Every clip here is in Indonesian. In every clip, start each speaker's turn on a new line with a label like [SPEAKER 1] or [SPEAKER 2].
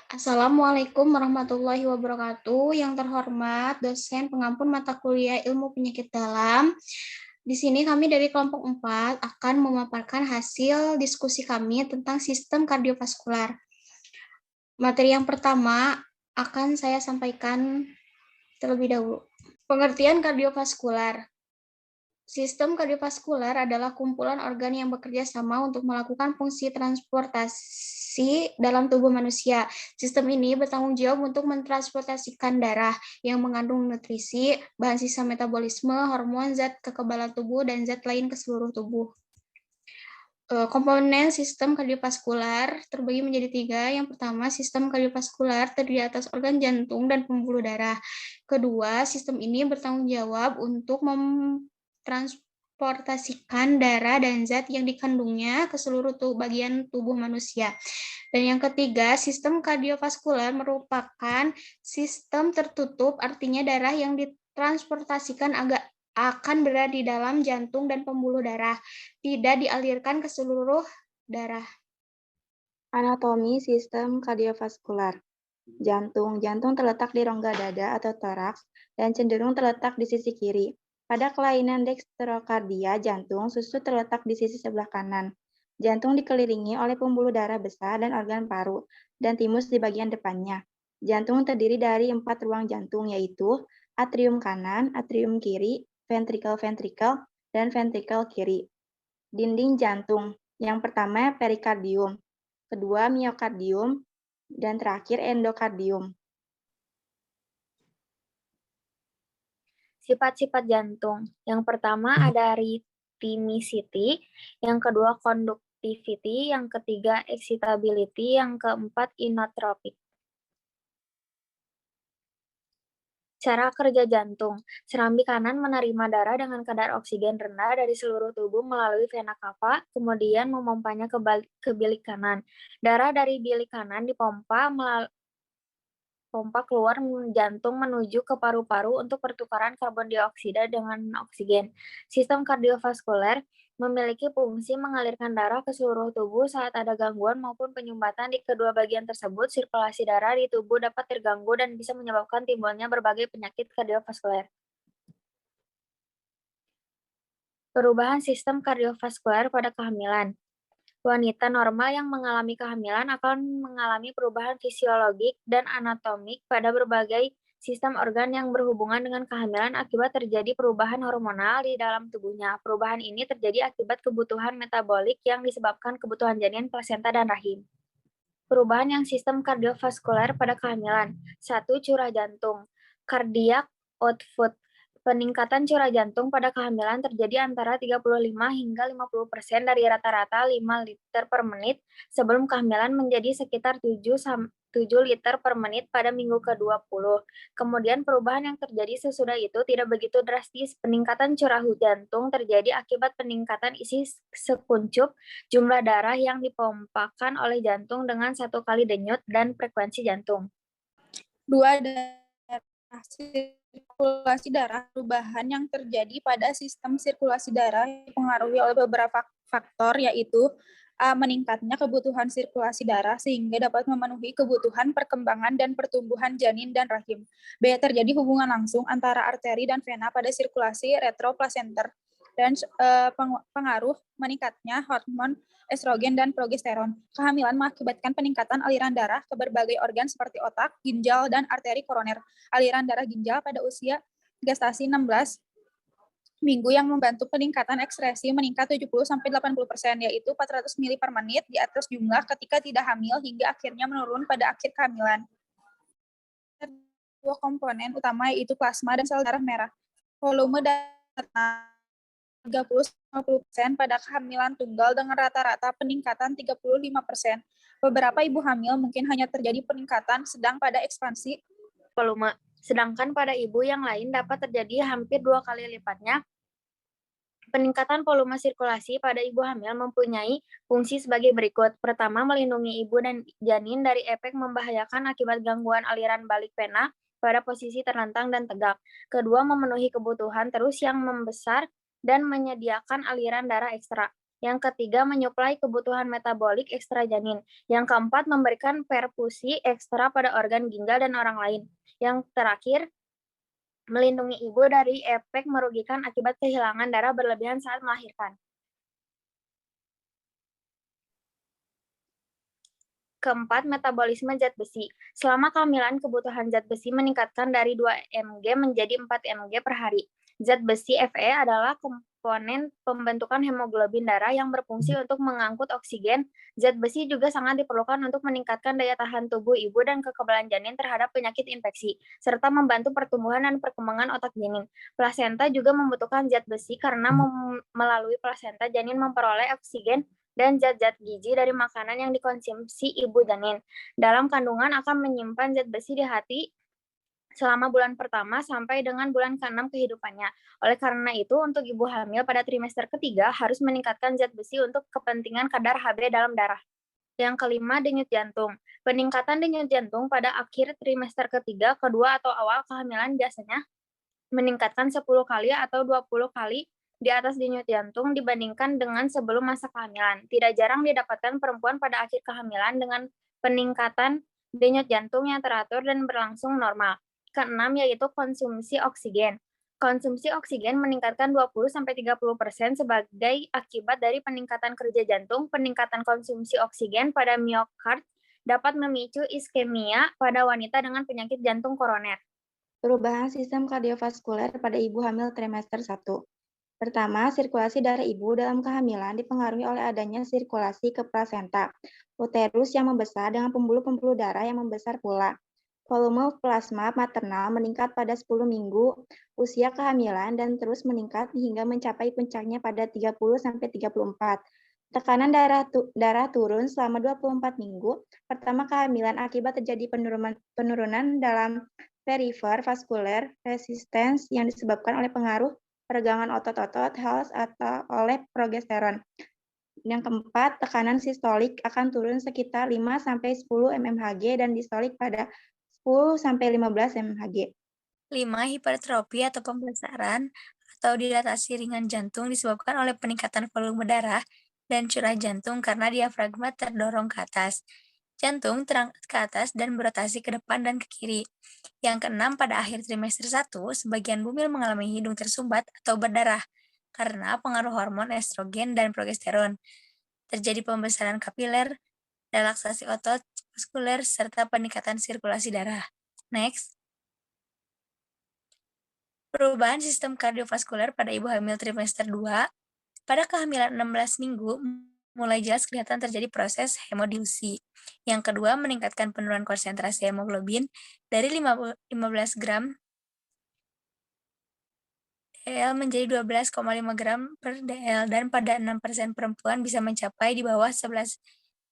[SPEAKER 1] Assalamualaikum warahmatullahi wabarakatuh. Yang terhormat dosen pengampun mata kuliah Ilmu Penyakit Dalam. Di sini kami dari kelompok 4 akan memaparkan hasil diskusi kami tentang sistem kardiovaskular. Materi yang pertama akan saya sampaikan terlebih dahulu. Pengertian kardiovaskular. Sistem kardiovaskular adalah kumpulan organ yang bekerja sama untuk melakukan fungsi transportasi dalam tubuh manusia. Sistem ini bertanggung jawab untuk mentransportasikan darah yang mengandung nutrisi, bahan sisa metabolisme, hormon, zat kekebalan tubuh, dan zat lain ke seluruh tubuh. Komponen sistem kardiovaskular terbagi menjadi 3. Yang pertama, sistem kardiovaskular terdiri atas organ jantung dan pembuluh darah. Kedua, sistem ini bertanggung jawab untuk transportasikan darah dan zat yang dikandungnya ke seluruh bagian tubuh manusia. Dan yang ketiga, sistem kardiovaskular merupakan sistem tertutup, artinya darah yang ditransportasikan akan berada di dalam jantung dan pembuluh darah, tidak dialirkan ke seluruh darah.
[SPEAKER 2] Anatomi sistem kardiovaskular. Jantung terletak di rongga dada atau toraks dan cenderung terletak di sisi kiri. Pada kelainan dextrokardia jantung, susu terletak di sisi sebelah kanan. Jantung dikelilingi oleh pembuluh darah besar dan organ paru, dan timus di bagian depannya. Jantung terdiri dari 4 ruang jantung, yaitu atrium kanan, atrium kiri, ventrikel, dan ventrikel kiri. Dinding jantung. Yang pertama perikardium, kedua miokardium, dan terakhir endokardium.
[SPEAKER 3] Sifat-sifat jantung. Yang pertama ada rhythmicity, yang kedua conductivity, yang ketiga excitability, yang keempat inotropic. Cara kerja jantung. Serambi kanan menerima darah dengan kadar oksigen rendah dari seluruh tubuh melalui vena cava, kemudian memompanya ke bilik kanan. Darah dari bilik kanan dipompa keluar jantung menuju ke paru-paru untuk pertukaran karbon dioksida dengan oksigen. Sistem kardiovaskuler memiliki fungsi mengalirkan darah ke seluruh tubuh saat ada gangguan maupun penyumbatan di kedua bagian tersebut. Sirkulasi darah di tubuh dapat terganggu dan bisa menyebabkan timbulnya berbagai penyakit kardiovaskuler. Perubahan sistem kardiovaskuler pada kehamilan. Wanita normal yang mengalami kehamilan akan mengalami perubahan fisiologik dan anatomik pada berbagai sistem organ yang berhubungan dengan kehamilan akibat terjadi perubahan hormonal di dalam tubuhnya. Perubahan ini terjadi akibat kebutuhan metabolik yang disebabkan kebutuhan janin, plasenta, dan rahim. Perubahan yang sistem kardiovaskuler pada kehamilan. 1. Curah jantung. Cardiac output. Peningkatan curah jantung pada kehamilan terjadi antara 35 hingga 50% dari rata-rata 5 liter per menit sebelum kehamilan menjadi sekitar 7 liter per menit pada minggu ke-20. Kemudian perubahan yang terjadi sesudah itu tidak begitu drastis. Peningkatan curah jantung terjadi akibat peningkatan isi sekuncup jumlah darah yang dipompakan oleh jantung dengan 1 kali denyut dan frekuensi jantung.
[SPEAKER 4] 2. Sirkulasi darah. Perubahan yang terjadi pada sistem sirkulasi darah dipengaruhi oleh beberapa faktor, yaitu A. Meningkatnya kebutuhan sirkulasi darah sehingga dapat memenuhi kebutuhan perkembangan dan pertumbuhan janin dan rahim. B. Terjadi hubungan langsung antara arteri dan vena pada sirkulasi retroplasenter dan pengaruh meningkatnya hormon estrogen dan progesteron. Kehamilan mengakibatkan peningkatan aliran darah ke berbagai organ seperti otak, ginjal, dan arteri koroner. Aliran darah ginjal pada usia gestasi 16 minggu yang membantu peningkatan ekskresi meningkat 70-80%, yaitu 400 ml per menit di atas jumlah ketika tidak hamil hingga akhirnya menurun pada akhir kehamilan. Dua komponen utama yaitu plasma dan sel darah merah. Volume darah 30-50% pada kehamilan tunggal dengan rata-rata peningkatan 35%. Beberapa ibu hamil mungkin hanya terjadi peningkatan sedang pada ekspansi
[SPEAKER 3] volume. Sedangkan pada ibu yang lain dapat terjadi hampir 2 kali lipatnya. Peningkatan volume sirkulasi pada ibu hamil mempunyai fungsi sebagai berikut. Pertama, melindungi ibu dan janin dari efek membahayakan akibat gangguan aliran balik vena pada posisi terlentang dan tegak. Kedua, memenuhi kebutuhan terus yang membesar dan menyediakan aliran darah ekstra. Yang ketiga, menyuplai kebutuhan metabolik ekstra janin. Yang keempat, memberikan perfusi ekstra pada organ ginjal dan orang lain. Yang terakhir, melindungi ibu dari efek merugikan akibat kehilangan darah berlebihan saat melahirkan. Keempat, metabolisme zat besi. Selama kehamilan, kebutuhan zat besi meningkatkan dari 2 mg menjadi 4 mg per hari. Zat besi Fe adalah komponen pembentukan hemoglobin darah yang berfungsi untuk mengangkut oksigen. Zat besi juga sangat diperlukan untuk meningkatkan daya tahan tubuh ibu dan kekebalan janin terhadap penyakit infeksi, serta membantu pertumbuhan dan perkembangan otak janin. Plasenta juga membutuhkan zat besi karena melalui plasenta janin memperoleh oksigen dan zat-zat gizi dari makanan yang dikonsumsi ibu janin. Dalam kandungan akan menyimpan zat besi di hati selama bulan pertama sampai dengan bulan ke-6 kehidupannya. Oleh karena itu, untuk ibu hamil pada trimester ketiga harus meningkatkan zat besi untuk kepentingan kadar Hb dalam darah. Yang kelima, denyut jantung. Peningkatan denyut jantung pada akhir trimester ketiga, kedua, atau awal kehamilan biasanya meningkatkan 10 kali atau 20 kali di atas denyut jantung dibandingkan dengan sebelum masa kehamilan. Tidak jarang didapatkan perempuan pada akhir kehamilan dengan peningkatan denyut jantung yang teratur dan berlangsung normal. Keenam, yaitu konsumsi oksigen. Konsumsi oksigen meningkatkan 20-30% sebagai akibat dari peningkatan kerja jantung. Peningkatan konsumsi oksigen pada miokard dapat memicu iskemia pada wanita dengan penyakit jantung koroner.
[SPEAKER 2] Perubahan sistem kardiovaskuler pada ibu hamil trimester 1. Pertama, sirkulasi darah ibu dalam kehamilan dipengaruhi oleh adanya sirkulasi ke plasenta, uterus yang membesar dengan pembuluh-pembuluh darah yang membesar pula. Volume plasma maternal meningkat pada 10 minggu usia kehamilan dan terus meningkat hingga mencapai puncaknya pada 30-34. Tekanan darah turun selama 24 minggu pertama kehamilan akibat terjadi penurunan dalam perifer vascular resistance yang disebabkan oleh pengaruh peregangan otot-otot Hals atau oleh progesteron. Yang keempat, tekanan sistolik akan turun sekitar 5-10 mmHg dan distolik pada 10-15 mmHg.
[SPEAKER 5] 5. Hipertrofi atau pembesaran atau dilatasi ringan jantung disebabkan oleh peningkatan volume darah dan curah jantung karena diafragma terdorong ke atas. Jantung terangkat ke atas dan berotasi ke depan dan ke kiri. Yang keenam, pada akhir trimester 1, sebagian bumil mengalami hidung tersumbat atau berdarah karena pengaruh hormon estrogen dan progesteron. Terjadi pembesaran kapiler, relaksasi otot vaskuler, serta peningkatan sirkulasi darah. Next. Perubahan sistem kardiovaskuler pada ibu hamil trimester 2, pada kehamilan 16 minggu, mulai jelas kelihatan terjadi proses hemodilusi. Yang kedua, meningkatkan penurunan konsentrasi hemoglobin dari 15 gram dl menjadi 12,5 gram per dl dan pada 6% perempuan bisa mencapai di bawah 11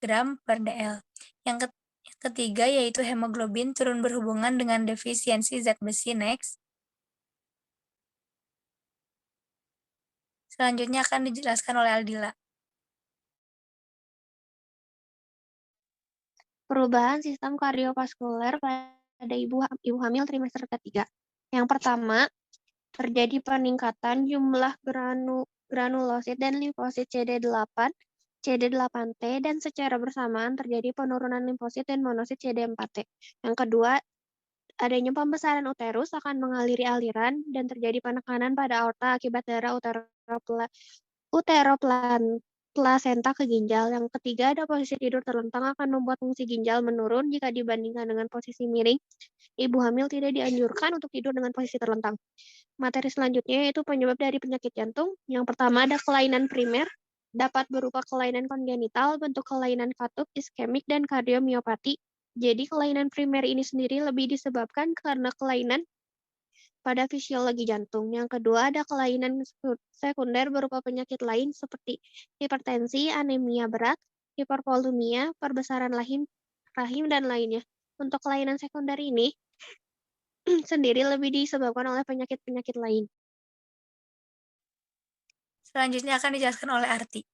[SPEAKER 5] gram per dl. Yang ketiga yaitu hemoglobin turun berhubungan dengan defisiensi zat besi. Next. Selanjutnya akan dijelaskan oleh Aldila.
[SPEAKER 6] Perubahan sistem kardiovaskuler pada ibu hamil trimester ketiga. Yang pertama, terjadi peningkatan jumlah granulosit dan limfosit CD8, CD8T, dan secara bersamaan terjadi penurunan limfosit dan monosit CD4T. Yang kedua, adanya pembesaran uterus akan mengaliri aliran dan terjadi penekanan pada aorta akibat darah uteroplasenta ke ginjal. Yang ketiga, ada posisi tidur terlentang akan membuat fungsi ginjal menurun jika dibandingkan dengan posisi miring. Ibu hamil tidak dianjurkan untuk tidur dengan posisi terlentang. Materi selanjutnya yaitu penyebab dari penyakit jantung. Yang pertama ada kelainan primer, dapat berupa kelainan kongenital, bentuk kelainan katup, iskemik, dan kardiomiopati. Jadi kelainan primer ini sendiri lebih disebabkan karena kelainan pada fisiologi jantung. Yang kedua ada kelainan sekunder berupa penyakit lain seperti hipertensi, anemia berat, hipervolemia, perbesaran rahim, dan lainnya. Untuk kelainan sekunder ini sendiri lebih disebabkan oleh penyakit-penyakit lain.
[SPEAKER 5] Selanjutnya akan dijelaskan oleh Arti.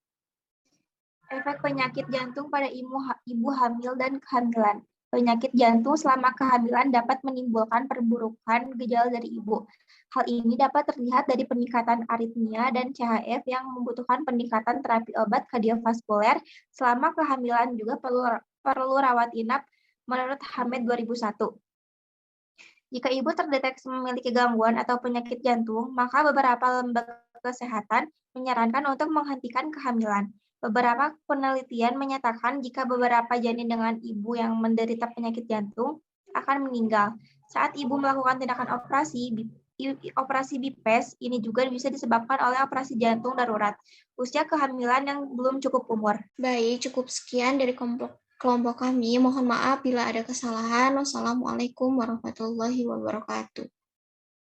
[SPEAKER 1] Efek penyakit jantung pada ibu hamil dan kehamilan.
[SPEAKER 7] Penyakit jantung selama kehamilan dapat menimbulkan perburukan gejala dari ibu. Hal ini dapat terlihat dari peningkatan aritmia dan CHF yang membutuhkan peningkatan terapi obat kardiovaskuler selama kehamilan juga perlu rawat inap menurut Hamed 2001. Jika ibu terdeteksi memiliki gangguan atau penyakit jantung, maka beberapa lembaga kesehatan menyarankan untuk menghentikan kehamilan. Beberapa penelitian menyatakan jika beberapa janin dengan ibu yang menderita penyakit jantung akan meninggal. Saat ibu melakukan tindakan operasi BIPES, ini juga bisa disebabkan oleh operasi jantung darurat, usia kehamilan yang belum cukup umur.
[SPEAKER 1] Baik, cukup sekian dari kelompok kami. Mohon maaf bila ada kesalahan. Wassalamualaikum warahmatullahi wabarakatuh.